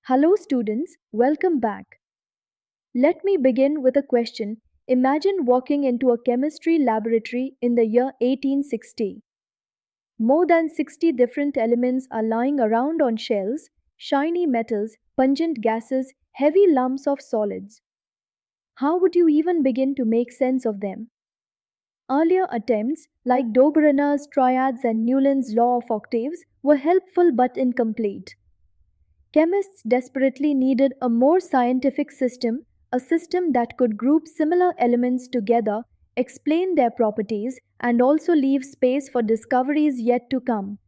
Hello, students, welcome back. Let me begin with a question. Imagine walking into a chemistry laboratory in the year 1860. More than 60 different elements are lying around on shelves, shiny metals, pungent gases, heavy lumps of solids. How would you even begin to make sense of them? Earlier attempts, like Dobryna's triads and Newland's law of octaves, were helpful but incomplete. Chemists desperately needed a more scientific system, a system that could group similar elements together, explain their properties, and also leave space for discoveries yet to come.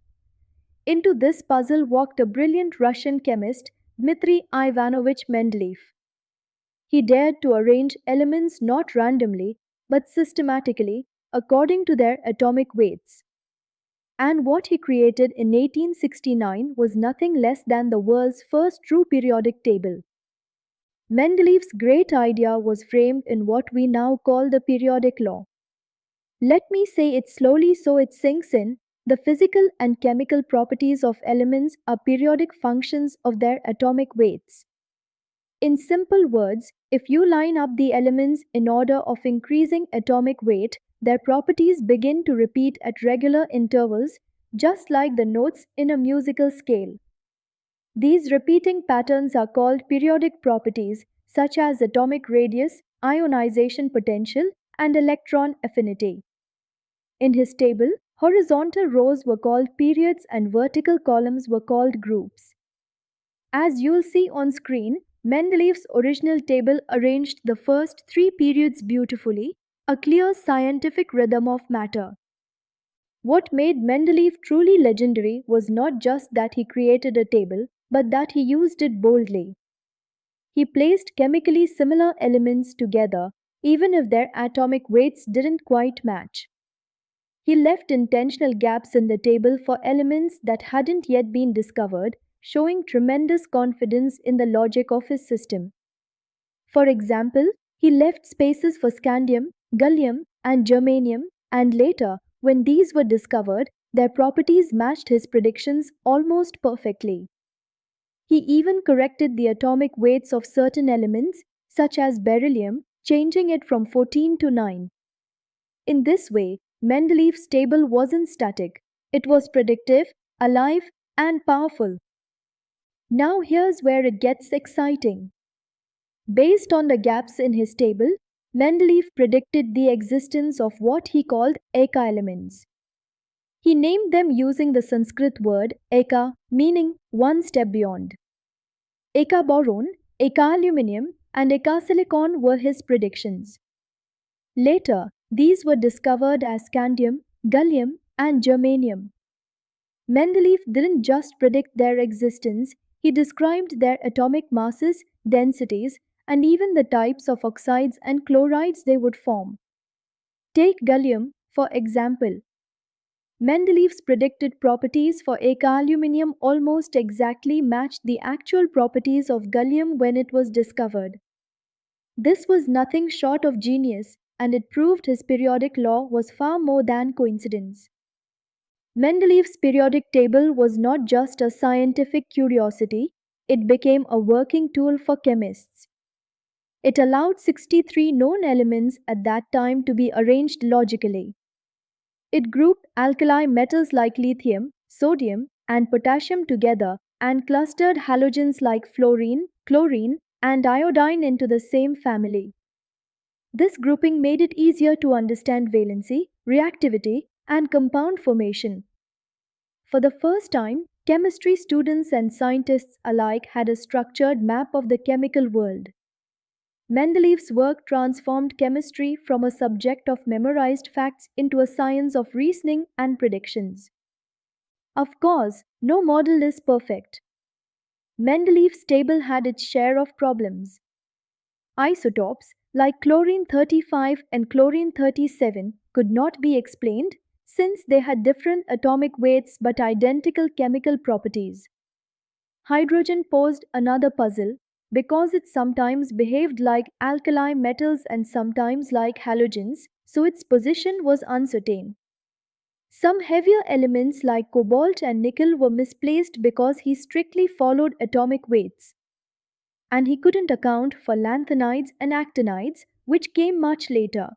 Into this puzzle walked a brilliant Russian chemist, Dmitry Ivanovich Mendeleev. He dared to arrange elements not randomly, but systematically, according to their atomic weights. And what he created in 1869 was nothing less than the world's first true periodic table. Mendeleev's great idea was framed in what we now call the periodic law. Let me say it slowly so it sinks in. The physical and chemical properties of elements are periodic functions of their atomic weights. In simple words, if you line up the elements in order of increasing atomic weight, their properties begin to repeat at regular intervals, just like the notes in a musical scale. These repeating patterns are called periodic properties, such as atomic radius, ionization potential, and electron affinity. In his table, horizontal rows were called periods and vertical columns were called groups. As you'll see on screen, Mendeleev's original table arranged the first three periods beautifully, a clear scientific rhythm of matter. What made Mendeleev truly legendary was not just that he created a table, but that he used it boldly. He placed chemically similar elements together, even if their atomic weights didn't quite match. He left intentional gaps in the table for elements that hadn't yet been discovered, showing tremendous confidence in the logic of his system. For example, he left spaces for scandium, gallium, and germanium, and later, when these were discovered, their properties matched his predictions almost perfectly. He even corrected the atomic weights of certain elements, such as beryllium, changing it from 14 to 9. In this way, Mendeleev's table wasn't static, it was predictive, alive, and powerful. Now here's where it gets exciting. Based on the gaps in his table, Mendeleev predicted the existence of what he called Eka elements. He named them using the Sanskrit word Eka, meaning one step beyond. Eka boron, Eka aluminum, and Eka silicon were his predictions. Later, these were discovered as scandium, gallium, and germanium. Mendeleev didn't just predict their existence, he described their atomic masses, densities, and even the types of oxides and chlorides they would form. Take gallium, for example. Mendeleev's predicted properties for Eka aluminum almost exactly matched the actual properties of gallium when it was discovered. This was nothing short of genius, and it proved his periodic law was far more than coincidence. Mendeleev's periodic table was not just a scientific curiosity, it became a working tool for chemists. It allowed 63 known elements at that time to be arranged logically. It grouped alkali metals like lithium, sodium, and potassium together and clustered halogens like fluorine, chlorine, and iodine into the same family. This grouping made it easier to understand valency, reactivity, and compound formation. For the first time, chemistry students and scientists alike had a structured map of the chemical world. Mendeleev's work transformed chemistry from a subject of memorized facts into a science of reasoning and predictions. Of course, no model is perfect. Mendeleev's table had its share of problems. Isotopes, like chlorine 35 and chlorine 37, could not be explained since they had different atomic weights but identical chemical properties. Hydrogen posed another puzzle because it sometimes behaved like alkali metals and sometimes like halogens, so its position was uncertain. Some heavier elements like cobalt and nickel were misplaced because he strictly followed atomic weights. and he couldn't account for lanthanides and actinides, which came much later.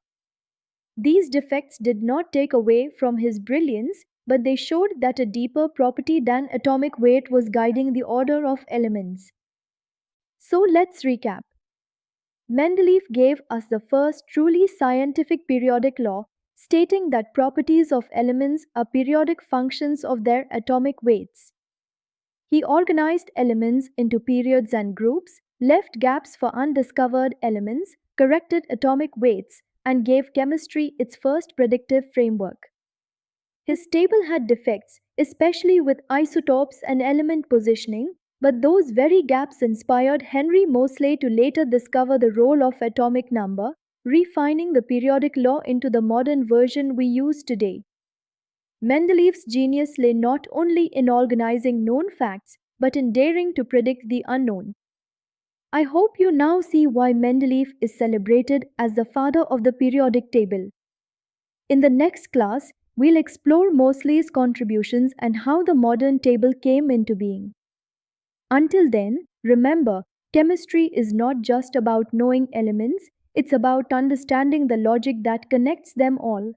These defects did not take away from his brilliance, but they showed that a deeper property than atomic weight was guiding the order of elements. So let's recap. Mendeleev gave us the first truly scientific periodic law, stating that properties of elements are periodic functions of their atomic weights. He organized elements into periods and groups, left gaps for undiscovered elements, corrected atomic weights, and gave chemistry its first predictive framework. His table had defects, especially with isotopes and element positioning, but those very gaps inspired Henry Moseley to later discover the role of atomic number, refining the periodic law into the modern version we use today. Mendeleev's genius lay not only in organizing known facts, but in daring to predict the unknown. I hope you now see why Mendeleev is celebrated as the father of the periodic table. In the next class, we'll explore Moseley's contributions and how the modern table came into being. Until then, remember, chemistry is not just about knowing elements, it's about understanding the logic that connects them all.